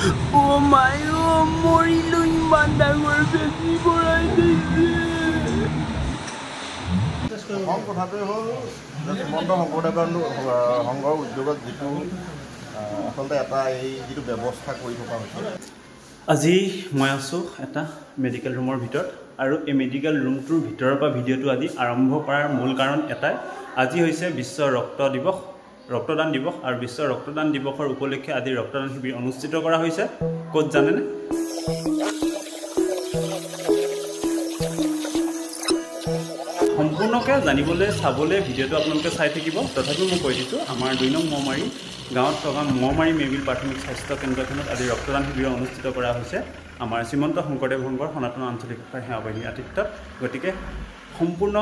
Oh my God, morilu iman dangor besi borai deise. প্ৰথম কথাটোৱে হ'ল যে শ্ৰীমন্ত শংকৰদেৱ সংঘৰ উদ্যোগত যিটো আচলতে এটা এই যিটো ব্যৱস্থা কৰি থকা হৈছে। আজি মই আছোঁ এটা মেডিকেল ৰুমৰ ভিতৰত আৰু এই মেডিকেল ৰুমটোৰ ভিতৰৰ পৰা ভিডিঅ'টো আজি আৰম্ভ কৰাৰ মূল কাৰণ এটাই। আজি হৈছে বিশ্ব ৰক্তদান দিৱস আৰু বিশ্ব ৰক্তদান দিৱসৰ উপলক্ষে আজি ৰক্তদান শিবিৰ অনুষ্ঠিত কৰা হৈছে। ক'ত জানেনে? সম্পূৰ্ণকৈ জানিবলৈ চাবলৈ ভিডিঅ'টো আপোনালোকে চাই থাকিব। তথাপিও মই কৈ দিছোঁ, আমাৰ 2 নং মহমাৰী গাঁৱত থকা মহমাৰী মেবিল প্ৰাথমিক স্বাস্থ্য কেন্দ্ৰখনত আজি ৰক্তদান শিবিৰ অনুষ্ঠিত কৰা হৈছে আমাৰ শ্ৰীমন্ত শংকৰদেৱ সংঘৰ সনাতন আঞ্চলিক শাখাৰ সেৱা বাহিনীৰ আতিথ্যত। গতিকে সম্পূৰ্ণ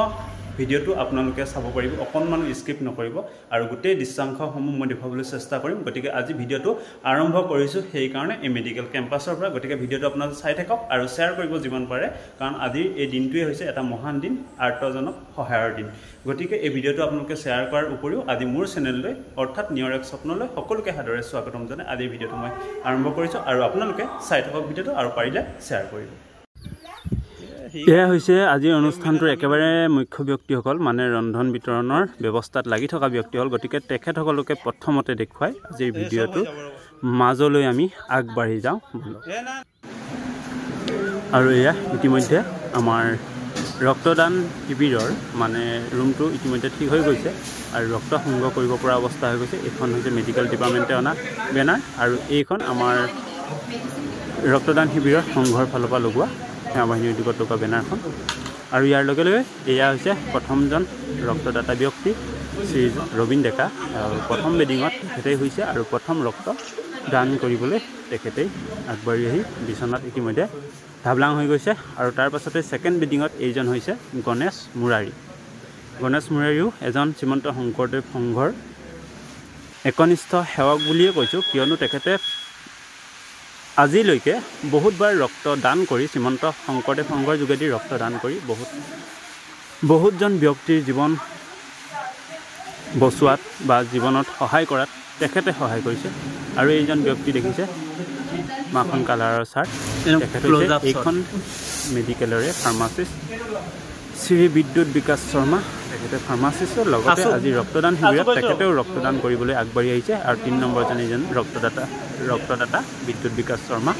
ভিডিঅ'টো আপোনালোকে চাব পাৰিব, অকণমানো স্কিপ নকৰিব আৰু গোটেই দৃশ্যাংশসমূহ মই দেখুৱাবলৈ চেষ্টা কৰিম। গতিকে আজি ভিডিঅ'টো আৰম্ভ কৰিছোঁ সেইকাৰণে এই মেডিকেল কেম্পাছৰ পৰা। গতিকে ভিডিঅ'টো আপোনালোকে চাই থাকক আৰু শ্বেয়াৰ কৰিব যিমান পাৰে, কাৰণ আজিৰ এই দিনটোৱে হৈছে এটা মহান দিন, আৰ্তজনক সহায়ৰ দিন। গতিকে এই ভিডিঅ'টো আপোনালোকে শ্বেয়াৰ কৰাৰ উপৰিও আজি মোৰ চেনেললৈ অৰ্থাৎ নিয়ৰ এক স্বপ্নলৈ সকলোকে সাদৰে স্বাগতম জনাই আজিৰ ভিডিঅ'টো মই আৰম্ভ কৰিছোঁ আৰু আপোনালোকে চাই থাকক ভিডিঅ'টো আৰু পাৰিলে শ্বেয়াৰ কৰিব। এয়া হৈছে আজিৰ অনুষ্ঠানটোৰ একেবাৰে মুখ্য ব্যক্তিসকল, মানে ৰন্ধন বিতৰণৰ ব্যৱস্থাত লাগি থকা ব্যক্তিসকল। গতিকে তেখেতসকলকে প্ৰথমতে দেখুৱাই আজিৰ ভিডিঅ'টো মাজলৈ আমি আগবাঢ়ি যাওঁ। আৰু এয়া ইতিমধ্যে আমাৰ ৰক্তদান শিবিৰৰ মানে ৰুমটো ইতিমধ্যে ঠিক হৈ গৈছে আৰু ৰক্ত সংগ্ৰহ কৰিব পৰা অৱস্থা হৈ গৈছে। এইখন হৈছে মেডিকেল ডিপাৰ্টমেণ্টে অনা বেনাৰ আৰু এইখন আমাৰ ৰক্তদান শিবিৰৰ সংঘৰ ফালৰ পৰা লগোৱা সেৱা বাহিনীৰ উদ্যোগত লগোৱা বেনাৰখন। আৰু ইয়াৰ লগে লগে এয়া হৈছে প্ৰথমজন ৰক্তদাতা ব্যক্তি শ্ৰী ৰবীন ডেকা। প্ৰথম বেডিঙত তেখেতেই হৈছে আৰু প্ৰথম ৰক্ত দান কৰিবলৈ তেখেতেই আগবাঢ়ি আহি বিচনাত ইতিমধ্যে ঢাবলাং হৈ গৈছে। আৰু তাৰ পাছতে ছেকেণ্ড বেডিঙত এইজন হৈছে গণেশ মুৰাৰী। গণেশ মুৰাৰীও এজন শ্ৰীমন্ত শংকৰদেৱ সংঘৰ একনিষ্ঠ সেৱক বুলিয়ে কৈছোঁ, কিয়নো তেখেতে আজিলৈকে বহুতবাৰ ৰক্তদান কৰি শ্ৰীমন্ত শংকৰদেৱ সংঘৰ যোগেদি ৰক্তদান কৰি বহুতজন ব্যক্তিৰ জীৱন বচোৱাত বা জীৱনত সহায় কৰাত তেখেতে সহায় কৰিছে। আৰু এইজন ব্যক্তি দেখিছে মাখন কালাৰৰ চাৰ্ট, তেখেত হৈছে এইখন মেডিকেলৰে ফাৰ্মাচিষ্ট শ্ৰী বিদ্যুৎ বিকাশ শৰ্মা। তেখেতে ফাৰ্মাচিষ্টৰ লগতে আজি ৰক্তদান শিবিৰত তেখেতেও ৰক্তদান কৰিবলৈ আগবাঢ়ি আহিছে। আৰু 3 নম্বৰজন এইজন ৰক্তদাতা বিদ্যুৎ বিকাশ শৰ্মা।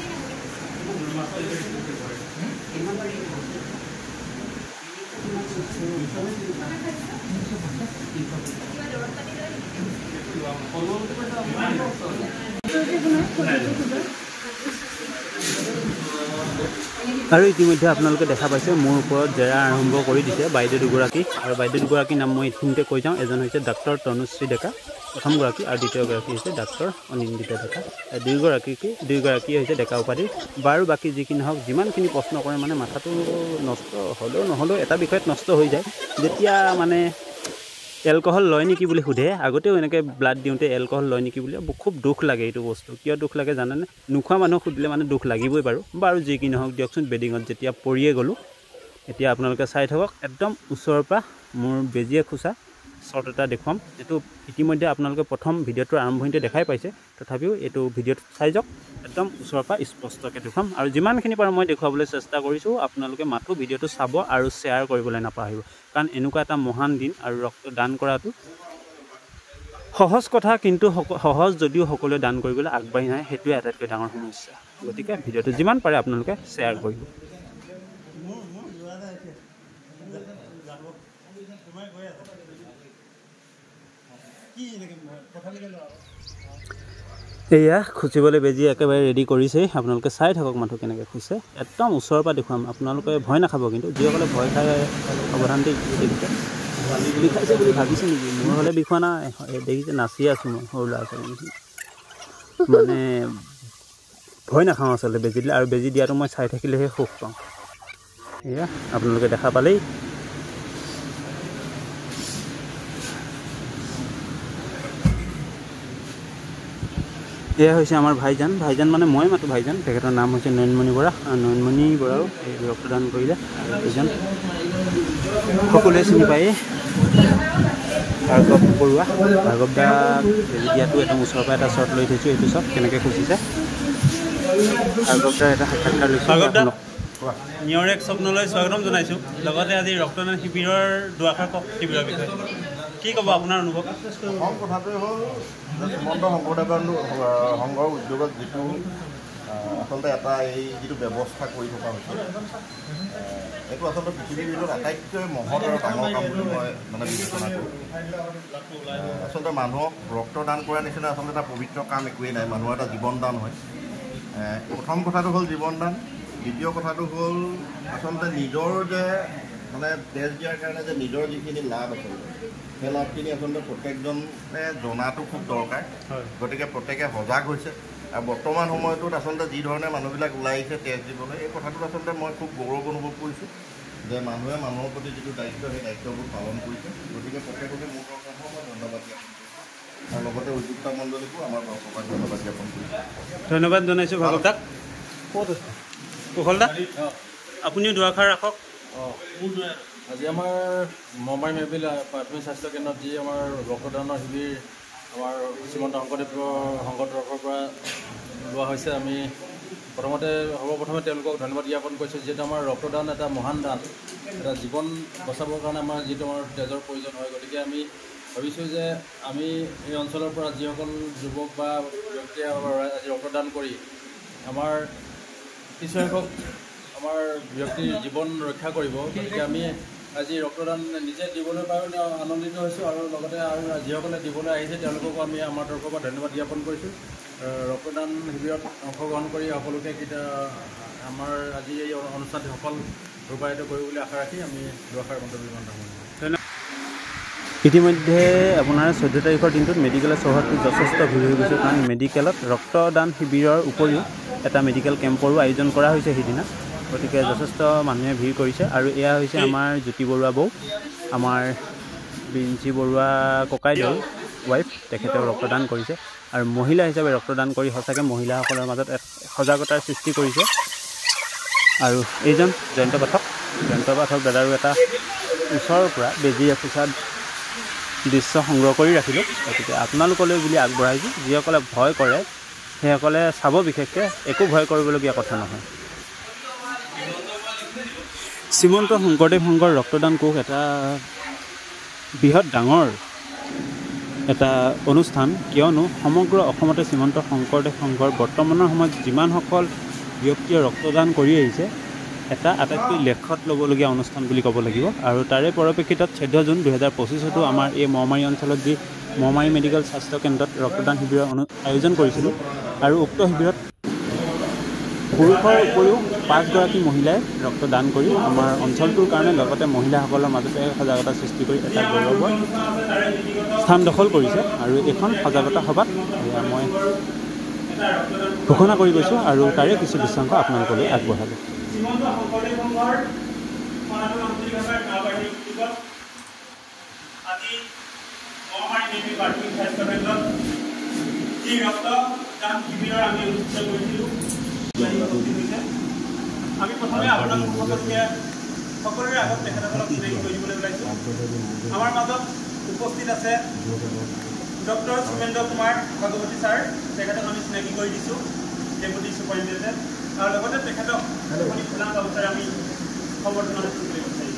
আৰু ইতিমধ্যে আপোনালোকে দেখা পাইছে মোৰ ওপৰত জেৰা আৰম্ভ কৰি দিছে বাইদেউ দুগৰাকী। আৰু বাইদেউ দুগৰাকীৰ নাম মই এইখিনিতে কৈ যাওঁ। এজন হৈছে ডাক্তৰ তনুশ্ৰী ডেকা প্ৰথমগৰাকী আৰু দ্বিতীয়গৰাকী হৈছে ডাক্তৰ অনিন্দিতা ডেকা। দুয়োগৰাকী হৈছে ডেকা উপাধি। বাৰু বাকী যি কি নহওক, যিমানখিনি প্ৰশ্ন কৰে মানে মাথাটো নষ্ট হ'লেও নহ'লেও এটা বিষয়ত নষ্ট হৈ যায়। যেতিয়া মানে এলকহল লয় নেকি বুলি সোধে, আগতেও এনেকৈ ব্লাড দিওঁতে এলকহল লয় নেকি বুলি, খুব দুখ লাগে এইটো বস্তু। কিয় দুখ লাগে জানেনে? নোখোৱা মানুহক সুধিলে মানে দুখ লাগিবই বাৰু যি কি নহওক দিয়কচোন। বেডিঙত যেতিয়া পৰিয়ে গ'লোঁ, এতিয়া আপোনালোকে চাই থাকক। একদম ওচৰৰ পৰা মোৰ বেজিয়ে খোচা শ্বট এটা দেখুৱাম। এইটো ইতিমধ্যে আপোনালোকে প্ৰথম ভিডিঅ'টোৰ আৰম্ভণিতে দেখাই পাইছে, তথাপিও এইটো ভিডিঅ'টো চাই যাওক। একদম ওচৰৰ পৰা স্পষ্টকৈ দেখুৱাম আৰু যিমানখিনি পাৰোঁ মই দেখুৱাবলৈ চেষ্টা কৰিছোঁ। আপোনালোকে মাথো ভিডিঅ'টো চাব আৰু শ্বেয়াৰ কৰিবলৈ নাপাহৰিব, কাৰণ এনেকুৱা এটা মহান দিন আৰু ৰক্তদান কৰাটো সহজ কথা, কিন্তু সহজ যদিও সকলোৱে দান কৰিবলৈ আগবাঢ়ি নাহে, সেইটোৱে আটাইতকৈ ডাঙৰ সমস্যা। গতিকে ভিডিঅ'টো যিমান পাৰে আপোনালোকে শ্বেয়াৰ কৰিব। এয়া খুচিবলৈ বেজি একেবাৰে ৰেডি কৰিছেই। আপোনালোকে চাই থাকক মাথো কেনেকৈ খুচে। একদম ওচৰৰ পৰা দেখুৱাম, আপোনালোকে ভয় নাখাব। কিন্তু যিসকলে ভয় খাই সাৱধান দেখিছে বিষাইছে বুলি ভাবিছে নেকি? মোৰ হ'লে বিষোৱা নাই, দেখিছে নাচি আছোঁ মই সৰু ল'ৰা ছোৱালী মানে ভয় নাখাওঁ আচলতে বেজি দিলে। আৰু বেজি দিয়াটো মই চাই থাকিলেহে সুখ পাওঁ। এয়া আপোনালোকে দেখা পালেই। এয়া হৈছে আমাৰ ভাইজান মানে মই মাতো ভাইজান। তেখেতৰ নাম হৈছে নয়নমণি বৰা। নয়নমণি বৰাও এই ৰক্তদান কৰিলে। এইজন সকলোৱে চিনি পায়েই, ভাৰ্গৱ বৰুৱা। ভাৰ্গৱ দাক বেজি দিয়াটো একদম ওচৰৰ পৰা এটা শ্বট লৈ থৈছোঁ। এইটো চাওক কেনেকৈ খুচিছে। এটা সাক্ষাৎকাৰ লৈছোঁ। নিয়ৰ এক স্বপ্নলৈ স্বাগতম জনাইছোঁ। লগতে আজি ৰক্তদান শিবিৰৰ দুআষাৰ কওক শিবিৰৰ বিষয়ে কি ক'ব আপোনাৰ অনুভৱ? প্ৰথম কথাটোৱে হ'ল যে শ্ৰীমন্ত শংকৰদেৱ সংঘৰ উদ্যোগত যিটো আচলতে এটা এই যিটো ব্যৱস্থা কৰি থকা হৈছে এইটো আচলতে পৃথিৱীৰ ভিতৰত আটাইতকৈ মহৎ আৰু ডাঙৰ কাম বুলি মই মানে বিবেচনা কৰোঁ। আচলতে মানুহক ৰক্তদান কৰাৰ নিচিনা আচলতে এটা পবিত্ৰ কাম একোৱেই নাই। মানুহৰ এটা জীৱনদান হয়। প্ৰথম কথাটো হ'ল জীৱনদান। দ্বিতীয় কথাটো হ'ল আচলতে নিজৰ যে মানে তেজ দিয়াৰ কাৰণে যে নিজৰ যিখিনি লাভ আচলতে সেই লাভখিনি আচলতে প্ৰত্যেকজনে জনাটো খুব দৰকাৰ। গতিকে প্ৰত্যেকে সজাগ হৈছে। আৰু বৰ্তমান সময়টোত আচলতে যি ধৰণে মানুহবিলাক ওলাই আহিছে তেজ দিবলৈ এই কথাটোত আচলতে মই খুব গৌৰৱ অনুভৱ কৰিছোঁ যে মানুহে মানুহৰ প্ৰতি যিটো দায়িত্ব সেই দায়িত্ববোৰ পালন কৰিছে। গতিকে প্ৰত্যেককে মোৰ তৰফৰ পৰা মই ধন্যবাদ জ্ঞাপন কৰিছোঁ আৰু লগতে উদ্যোক্তা মণ্ডলীকো আমাৰ তৰফৰ পৰা ধন্যবাদ জ্ঞাপন কৰিছোঁ। ধন্যবাদ জনাইছোঁ ভাগৱ দাক। ক'ত আছে কুশল দা? আপুনিও দুআষাৰ ৰাখক। আজি আমাৰ মমাই মেবিল প্ৰাথমিক স্বাস্থ্য কেন্দ্ৰত যি আমাৰ ৰক্তদানৰ শিবিৰ আমাৰ শ্ৰীমন্ত শংকৰদেৱ সংঘৰ তৰফৰ পৰা লোৱা হৈছে, আমি সৰ্বপ্ৰথমে তেওঁলোকক ধন্যবাদ জ্ঞাপন কৰিছোঁ। যিহেতু আমাৰ ৰক্তদান এটা মহান দান, এটা জীৱন বচাবৰ কাৰণে আমাৰ যিটো আমাৰ তেজৰ প্ৰয়োজন হয়। গতিকে আমি ভাবিছোঁ যে আমি এই অঞ্চলৰ পৰা যিসকল যুৱক বা ব্যক্তিয়ে আজি ৰক্তদান কৰি আমাৰ কিছুসংখ্যক আমাৰ ব্যক্তিৰ জীৱন ৰক্ষা কৰিব, গতিকে আমি আজি ৰক্তদান নিজে দিবলৈ পাই আনন্দিত হৈছোঁ আৰু লগতে আৰু যিসকলে দিবলৈ আহিছে তেওঁলোককো আমি আমাৰ তৰফৰ পৰা ধন্যবাদ জ্ঞাপন কৰিছোঁ। ৰক্তদান শিবিৰত অংশগ্ৰহণ কৰি সকলোকে আমাৰ আজি এই অনুষ্ঠানটি সফল ৰূপায়িত কৰিব বুলি আশা ৰাখি আমি দুআষাৰ মন্তব্য ধন্যবাদ। ইতিমধ্যে আপোনাৰ 14 তাৰিখৰ দিনটোত মেডিকেলৰ চৌহদটোত যথেষ্ট ভিৰ হৈ গৈছে, কাৰণ মেডিকেলত ৰক্তদান শিবিৰৰ উপৰিও এটা মেডিকেল কেম্পৰো আয়োজন কৰা হৈছে সিদিনা। গতিকে যথেষ্ট মানুহে ভিৰ কৰিছে। আৰু এয়া হৈছে আমাৰ জ্যোতি বৰুৱা বৌ, আমাৰ বিঞ্চি বৰুৱা ককাইদেউৰ ৱাইফ। তেখেতেও ৰক্তদান কৰিছে আৰু মহিলা হিচাপে ৰক্তদান কৰি সঁচাকৈ মহিলাসকলৰ মাজত এক সজাগতাৰ সৃষ্টি কৰিছে। আৰু এইজন জয়ন্ত পাঠক দাদাৰো এটা ওচৰৰ পৰা বেজী এফোচা দৃশ্য সংগ্ৰহ কৰি ৰাখিলোঁ। গতিকে আপোনালোকলৈ বুলি আগবঢ়াইছোঁ। যিসকলে ভয় কৰে সেইসকলে চাব, বিশেষকৈ একো ভয় কৰিবলগীয়া কথা নহয়। শ্ৰীমন্ত শংকৰদেৱ সংঘৰ ৰক্তদান কোষ এটা বৃহৎ ডাঙৰ এটা অনুষ্ঠান, কিয়নো সমগ্ৰ অসমতে শ্ৰীমন্ত শংকৰদেৱ সংঘৰ বৰ্তমানৰ সময়ত যিমানসকল ব্যক্তিয়ে ৰক্তদান কৰি আহিছে এটা আটাইতকৈ লেখত ল'বলগীয়া অনুষ্ঠান বুলি ক'ব লাগিব। আৰু তাৰে পৰিপ্ৰেক্ষিতত 14 জুন 2025তো আমাৰ এই মহমাৰী অঞ্চলত যি মহমাৰী মেডিকেল স্বাস্থ্য কেন্দ্ৰত ৰক্তদান শিবিৰৰ আয়োজন কৰিছিলোঁ। আৰু উক্ত শিবিৰত পুৰুষৰ উপৰিও 5 গৰাকী মহিলাই ৰক্তদান কৰি আমাৰ অঞ্চলটোৰ কাৰণে লগতে মহিলাসকলৰ মাজতে সজাগতা সৃষ্টি কৰি এটা গৌৰৱৰ স্থান দখল কৰিছে। আৰু এইখন সজাগতা সভাত মই ঘোষণা কৰি গৈছোঁ আৰু তাৰে কিছু দৃশ্যাংশ আপোনালোকলৈ আগবঢ়ালোঁ। আমি প্ৰথমে আপোনালোক সকলোকে সকলোৰে আগত তেখেতসকলক চিনাকি কৰি দিবলৈ ওলাইছোঁ। আমাৰ মাজত উপস্থিত আছে ডক্টৰ সুমেন্দ্ৰ কুমাৰ ভাগৱতী ছাৰ, তেখেতক আমি চিনাকি কৰি দিছোঁ, ডেপুটি ছুপাৰিণ্টেণ্ডেণ্ট। আৰু লগতে তেখেতক ফুলাম বাবুচাৰে আমি সম্বৰ্ধনা কৰিবলৈ বিচাৰিছোঁ।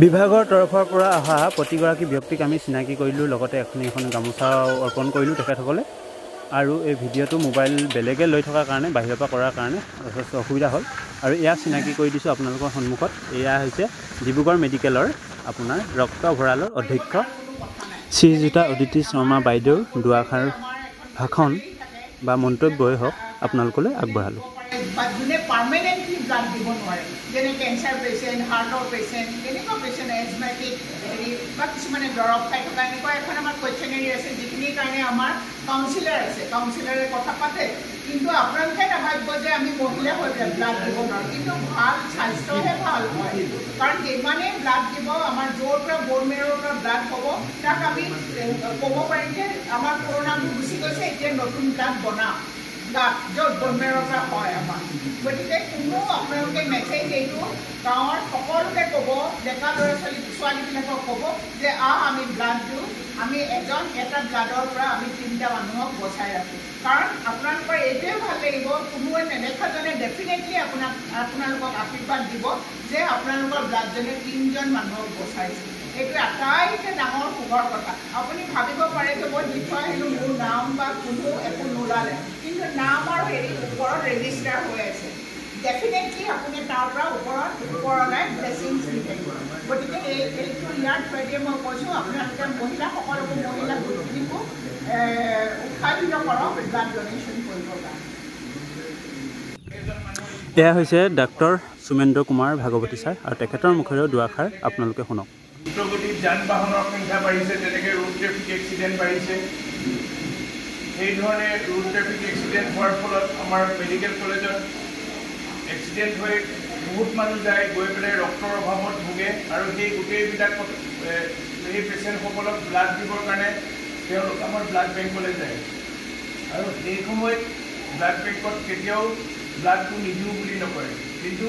বিভাগৰ তৰফৰ পৰা অহা প্ৰতিগৰাকী ব্যক্তিক আমি চিনাকি কৰিলোঁ, লগতে এখন গামোচাও অৰ্পণ কৰিলোঁ তেখেতসকলে। আৰু এই ভিডিঅ'টো মোবাইল বেলেগে লৈ থকাৰ কাৰণে বাহিৰৰ পৰা কৰাৰ কাৰণে যথেষ্ট অসুবিধা হ'ল। আৰু এয়া চিনাকি কৰি দিছোঁ আপোনালোকৰ সন্মুখত। এয়া হৈছে ডিব্ৰুগড় মেডিকেলৰ আপোনাৰ ৰক্ত ভঁৰালৰ অধ্যক্ষ শ্ৰীযুতা অদিতি শৰ্মা বাইদেউৰ দুআষাৰ ভাষণ বা মন্তব্যই হওক আপোনালোকলৈ আগবঢ়ালোঁ। যোনে পাৰ্মানেণ্টলি ব্লাড দিব নোৱাৰে, যেনে কেঞ্চাৰ পেচেণ্ট, হাৰ্টৰ পেচেণ্ট, তেনেকুৱা পেচেণ্ট, এজমেটিক হেৰি বা কিছুমানে দৰৱ খাই থকা, এনেকুৱা এখন আমাৰ কুৱেশ্যনেৰী আছে যিখিনিৰ কাৰণে আমাৰ কাউন্সিলাৰ আছে, কাউন্সিলাৰে কথা পাতে। কিন্তু আপোনালোকে নাভাবিব যে আমি মহিলা হৈ ব্লাড দিব নোৱাৰোঁ, কিন্তু ভাল স্বাস্থ্যহে ভাল হয়। কাৰণ যিমানেই ব্লাড দিব, আমাৰ য'ৰ পৰা ব'ন মেৰৰ পৰা ব্লাড হ'ব, তাক আমি ক'ব পাৰিম যে আমাৰ পুৰণাবোৰ গুচি গৈছে, এতিয়া নতুন ব্লাড বনাম। য'ত ব'ন মেৰৰ পৰা হয় আমাৰ। গতিকে কোনো আপোনালোকে মেছেজ এইটো গাঁৱৰ সকলোকে ক'ব, ডেকা ল'ৰা ছোৱালীবিলাকক ক'ব যে আমি ব্লাড দিওঁ, আমি এটা ব্লাডৰ পৰা আমি 3টা মানুহক বচাই ৰাখোঁ কাৰণ আপোনালোকৰ এইটোৱে ভাল লাগিব কোনোৱে নেদেখাজনে ডেফিনেটলি আপোনালোকক আশীৰ্বাদ দিব যে আপোনালোকৰ ব্লাডজনে 3জন মানুহক বচাইছে এইটো আটাইতকৈ ডাঙৰ সুখৰ কথা আপুনি ভাবিব পাৰে যে মই দি থৈ আহিলোঁ মোৰ নাম বা কোনো একো নোলালে কিন্তু নাম আৰু হেৰি ওপৰত ৰেজিষ্টাৰ হৈ আছে ডেফিনেটলি আপুনি তাৰ পৰা ওপৰলৈ ব্লেছিংছ দি থাকিব গতিকে এইটো ইয়াৰ থ্ৰুৱেদিয়ে মই কৈছোঁ আপোনালোকে মহিলাসকলকো মহিলা গোটখিনিকো উৎসাহিত কৰক ব্লাড ডনেশ্যন কৰিবৰ কাৰণে এয়া হৈছে ডাক্তৰ সুমেন্দ্ৰ কুমাৰ ভাগৱতী ছাৰ আৰু তেখেতৰ মুখেৰেও দুআষাৰ আপোনালোকে শুনক দ্ৰুতগতিত যান বাহনৰ সংখ্যা বাঢ়িছে তেনেকৈ ৰোড ট্ৰেফিক এক্সিডেণ্ট বাঢ়িছে সেইধৰণে ৰোড ট্ৰেফিক এক্সিডেণ্ট হোৱাৰ ফলত আমাৰ মেডিকেল কলেজত এক্সিডেণ্ট হৈ বহুত মানুহ যায় গৈ পেলাই ৰক্তৰ অভাৱত ভোগে আৰু সেই গোটেইবিলাকত সেই পেচেণ্টসকলক ব্লাড দিবৰ কাৰণে তেওঁলোক আমাৰ ব্লাড বেংকলৈ যায় আৰু সেই সময়ত ব্লাড বেংকত কেতিয়াও ব্লাডটো নিদিওঁ বুলি নকয় কিন্তু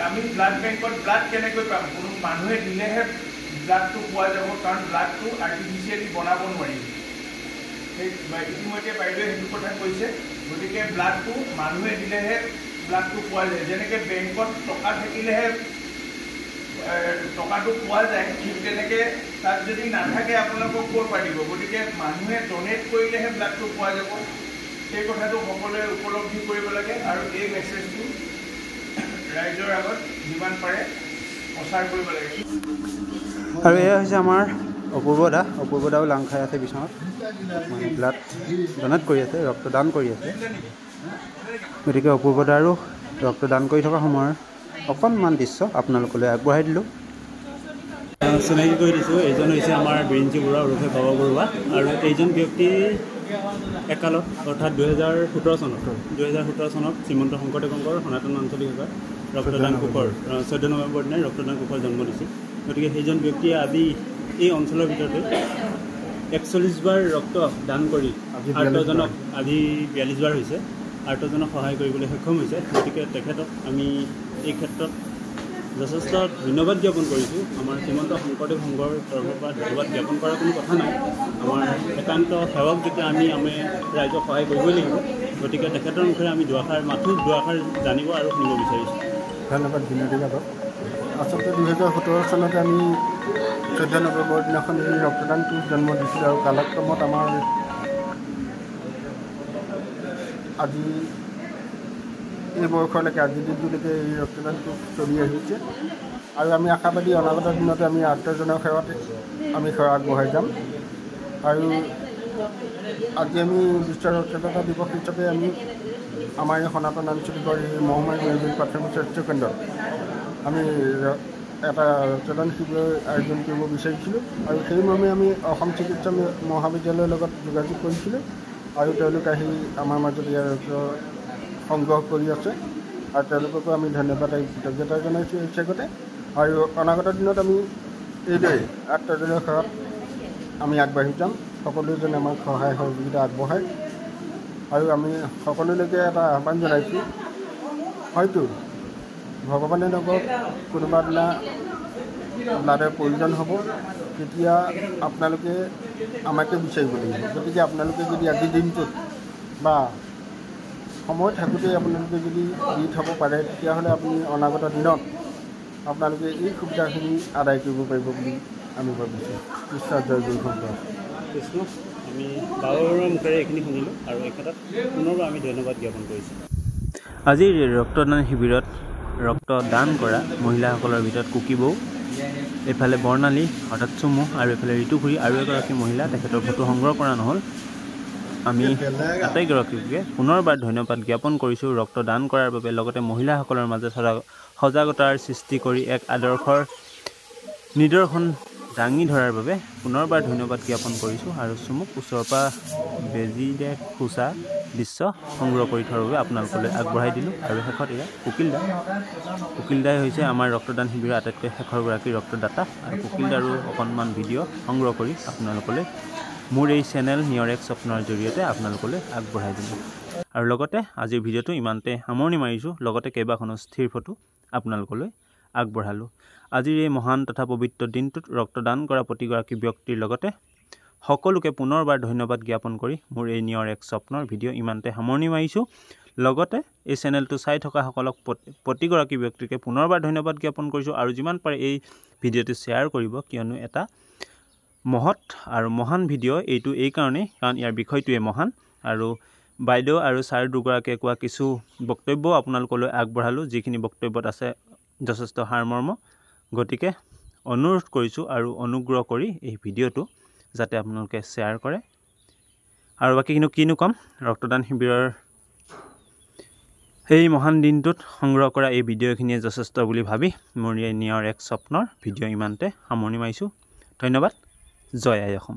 আমি ব্লাড বেংকত ব্লাড কেনেকৈ পাম কোনো মানুহে দিলেহে ব্লাডটো পোৱা যাব কাৰণ ব্লাডটো আৰ্টিফিচিয়েলি বনাব নোৱাৰি সেই ইতিমধ্যে বাইদেৱে সেইটো কথা কৈছে গতিকে ব্লাডটো মানুহে দিলেহে ব্লাডটো পোৱা যায় যেনেকৈ বেংকত টকা থাকিলেহে টকাটো পোৱা যায় ঠিক তেনেকৈ তাত যদি নাথাকে আপোনালোকক ক'ৰ পৰা দিব গতিকে মানুহে ডনেট কৰিলেহে ব্লাডটো পোৱা যাব সেই কথাটো সকলোৱে উপলব্ধি কৰিব লাগে আৰু এই মেছেজটো ৰাইজৰ আগত যিমান পাৰে প্ৰচাৰ কৰিব লাগে আৰু এয়া হৈছে আমাৰ অপূৰ্ব দাও লাং খাই আছে বিচনাত মানে ব্লাড ডনেট কৰি আছে ৰক্তদান কৰি আছে গতিকে অপূৰ্ব দাৰো ৰক্তদান কৰি থকা সময়ৰ অকণমান দৃশ্য আপোনালোকলৈ আগবঢ়াই দিলোঁ চিনাকি কৰি দিছোঁ এইজন হৈছে আমাৰ বিৰিঞ্চি বৰুৱা ওৰফে বাবা বৰুৱা আৰু এইজন ব্যক্তি একালত অৰ্থাৎ 2017 চনত শ্ৰীমন্ত শংকৰদেৱৰ সনাতন আঞ্চলিক ভাষাত ৰক্তদান কোষৰ 14 নৱেম্বৰ দিনাই ৰক্তদান কোষৰ জন্ম দিছিল গতিকে সেইজন ব্যক্তিয়ে আজি এই অঞ্চলৰ ভিতৰতে 41 বাৰ ৰক্ত দান কৰি আৰ্তজনক আজি 42 বাৰ হৈছে আৰ্তজনক সহায় কৰিবলৈ সক্ষম হৈছে গতিকে তেখেতক আমি এই ক্ষেত্ৰত যথেষ্ট ধন্যবাদ জ্ঞাপন কৰিছোঁ আমাৰ শ্ৰীমন্ত শংকৰদেৱ সংঘৰ তৰফৰ পৰা ধন্যবাদ জ্ঞাপন কৰাৰ কোনো কথা নাই আমাৰ একান্ত সেৱক যেতিয়া আমি ৰাইজক সহায় কৰিবই লাগিব গতিকে তেখেতৰ মুখেৰে আমি দুআষাৰ জানিব আৰু শুনিব বিচাৰিছোঁ ধন্যবাদ বিনোদী যাদৱ আচলতে 2017 চনতে আমি 14 নৱেম্বৰ দিনাখন এই ৰক্তদানটো জন্ম দিছিলোঁ আৰু কালক্ৰমত আমাৰ আজি এই বয়সলৈকে আজিৰ দিনটোলৈকে এই ৰক্তদানটো চলি আহিছে আৰু আমি আশাবাদী অনাগত দিনতে আমি আৰ্তজনৰ সেৱাত আমি সেৱা আগবঢ়াই যাম আৰু আজি আমি বিশ্ব ৰক্তদাতা দিৱস হিচাপে আমি আমাৰ এই সনাতন আঞ্চলিকৰ এই মহামাৰী মেডিকেল প্ৰাথমিক স্বাস্থ্য কেন্দ্ৰত আমি এটা ৰক্তদান শিবিৰৰ আয়োজন কৰিব বিচাৰিছিলোঁ আৰু সেইমৰ্মে আমি অসম চিকিৎসা মহাবিদ্যালয়ৰ লগত যোগাযোগ কৰিছিলোঁ আৰু তেওঁলোক আহি আমাৰ মাজত ইয়াৰ সংগ্ৰহ কৰি আছে আৰু তেওঁলোককো আমি ধন্যবাদ আৰু কৃতজ্ঞতা জনাইছোঁ এই চেগতে আৰু অনাগত দিনত আমি এইদৰে আৰ্তজনৰ সেৱাত আমি আগবাঢ়ি যাম সকলোৱে যেন আমাক সহায় সহযোগিতা আগবঢ়ায় আৰু আমি সকলোলৈকে এটা আহ্বান জনাইছোঁ হয়তো ভগৱানে নকওক কোনোবা দিনা ব্লাডৰ প্ৰয়োজন হ'ব তেতিয়া আপোনালোকে আমাকে বিচাৰিব লাগিব গতিকে আপোনালোকে যদি আজিৰ দিনটোত বা সময় থাকোঁতেই আপোনালোকে যদি দি থ'ব পাৰে তেতিয়াহ'লে আপুনি অনাগত দিনত আপোনালোকে এই সুবিধাখিনি আদায় কৰিব পাৰিব বুলি আমি ভাবিছোঁ ঈশ্বৰ জয় গুৰু কৃষ্ণ আমি বাবাৰ মুখেৰে এইখিনি শুনিলোঁ আৰু এই ক্ষেত্ৰত পুনৰবাৰ আমি ধন্যবাদ জ্ঞাপন কৰিছোঁ আজিৰ ৰক্তদান শিবিৰত ৰক্তদান কৰা মহিলাসকলৰ ভিতৰত কুকিবৌ এইফালে বৰ্ণালী অৰ্থাৎ চুমু আৰু এইফালে ঋতুখুৰী আৰু এগৰাকী মহিলা তেখেতৰ ফটো সংগ্ৰহ কৰা নহ'ল আমি আটাইগৰাকীকে পুনৰবাৰ ধন্যবাদ জ্ঞাপন কৰিছোঁ ৰক্তদান কৰাৰ বাবে লগতে মহিলাসকলৰ মাজত সজাগতাৰ সৃষ্টি কৰি এক আদৰ্শৰ নিদৰ্শন দাঙি ধৰাৰ বাবে পুনৰবাৰ ধন্যবাদ জ্ঞাপন কৰিছোঁ আৰু চুমুক ওচৰৰ পৰা বেজিৰে খোচা দৃশ্য সংগ্ৰহ কৰি থোৱাৰ বাবে আপোনালোকলৈ আগবঢ়াই দিলোঁ আৰু শেষত এয়া কুকিলদাই হৈছে আমাৰ ৰক্তদান শিবিৰৰ আটাইতকৈ শেষৰগৰাকী ৰক্তদাতা আৰু কুকিলদাৰো অকণমান ভিডিঅ' সংগ্ৰহ কৰি আপোনালোকলৈ মোৰ এই চেনেল নিয়ৰ এক স্বপ্নৰ জৰিয়তে আপোনালোকলৈ আগবঢ়াই দিলোঁ আৰু লগতে আজিৰ ভিডিঅ'টো ইমানতে সামৰণি মাৰিছোঁ লগতে কেইবাখনো স্থিৰ ফটো আপোনালোকলৈ আগবঢ়ালোঁ। আজিৰ এই মহান তথা পবিত্ৰ দিনটোত ৰক্তদান কৰা প্ৰতিগৰাকী ব্যক্তিৰ লগতে সকলোকে পুনৰবাৰ ধন্যবাদ জ্ঞাপন কৰি মোৰ এই নিয়ৰ এক স্বপ্নৰ ভিডিঅ' ইমানতে সামৰণি মাৰিছোঁ। লগতে এই চেনেলটো চাই থকাসকলক প্ৰতিগৰাকী ব্যক্তিকে পুনৰবাৰ ধন্যবাদ জ্ঞাপন কৰিছোঁ আৰু যিমান পাৰে এই ভিডিঅ'টো শ্বেয়াৰ কৰিব, কিয়নো এটা মহৎ আৰু মহান ভিডিঅ' এইটো এইকাৰণেই কাৰণ ইয়াৰ বিষয়টোৱে মহান। আৰু বাইদেউ আৰু ছাৰ দুগৰাকীয়ে কোৱা কিছু বক্তব্য আপোনালোকলৈ আগবঢ়ালোঁ, যিখিনি বক্তব্যত আছে যথেষ্ট সাৰমৰ্ম। গতিকে অনুৰোধ কৰিছোঁ আৰু অনুগ্ৰহ কৰি এই ভিডিঅ'টো যাতে আপোনালোকে শ্বেয়াৰ কৰে। আৰু বাকী কিনো ক'ম, ৰক্তদান শিবিৰৰ এই মহান দিনটোত সংগ্ৰহ কৰা এই ভিডিঅ'খিনিয়ে যথেষ্ট বুলি ভাবি মোৰ এই নিয়ৰ এক স্বপ্নৰ ভিডিঅ' ইমানতে সামৰণি মাৰিছোঁ। ধন্যবাদ। জয় আই অসম।